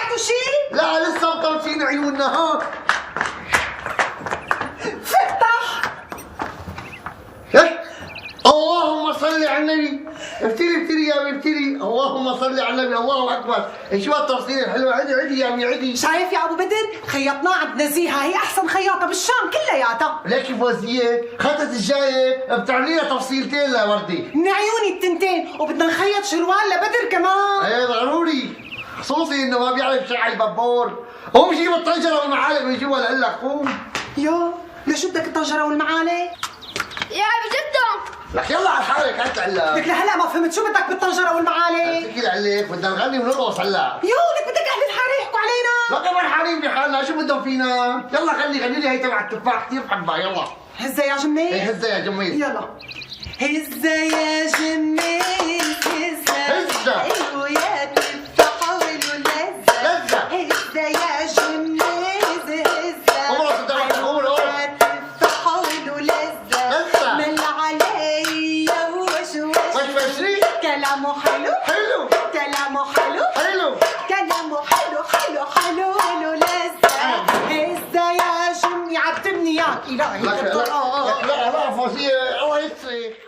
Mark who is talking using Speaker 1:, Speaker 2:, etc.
Speaker 1: سمعتوا شيء؟
Speaker 2: لا لسه مطرشين عيوننا ها.
Speaker 1: فتح.
Speaker 2: إيه؟ اللهم صل على النبي. افتري يا ابي افتري. اللهم صل على النبي. الله اكبر. شو هالتفصيل الحلوه. عدي يا ابي عدي.
Speaker 1: شايف يا ابو بدر؟ خيطناه عند نزيهه، هي احسن خياطه بالشام كلياتها.
Speaker 2: ليكي فوزيه خطت الجايه بتعملي لها تفصيلتين لوردي.
Speaker 1: من عيوني التنتين، وبدنا نخيط شروال لبدر كمان.
Speaker 2: ايه ضروري، خصوصي انه ما بيعرف شعر البابور. قوم جيب الطنجره والمعالق من جوا لقول لك قوم.
Speaker 1: يو ليش بدك الطنجره والمعالق؟
Speaker 3: يا ابي جدو
Speaker 2: لك يلا على حالك هات لهلا.
Speaker 1: لك لهلا ما فهمت، شو بدك بالطنجره والمعالق؟
Speaker 2: ثقيل عليك، بدنا نغني ونرقص هلا.
Speaker 1: يو لك بدك اهل الحاره يحكوا علينا.
Speaker 2: لا كمان حالين بحالنا، شو بدهم فينا؟ يلا غني لي هي تبع التفاح كثير بحبها يلا.
Speaker 1: هزه يا جميل.
Speaker 2: ايه هزه يا جميل.
Speaker 1: يلا هزه يا جميل هزه
Speaker 2: هزة.
Speaker 1: ويا تفتح ولزه
Speaker 2: لزة.
Speaker 1: هزه يا جميل هزه
Speaker 2: قوموا صدقوا قوموا.
Speaker 1: تفتح ولزه
Speaker 2: لزة.
Speaker 1: مل عليا وش
Speaker 2: وشوشري.
Speaker 1: كلامه حلو
Speaker 2: حلو.
Speaker 1: كلامه حلو
Speaker 2: حلو.
Speaker 1: كلامه حلو لزه هزه يا جميل عبدني ياك الهي
Speaker 2: لا فوزيه الله يسري.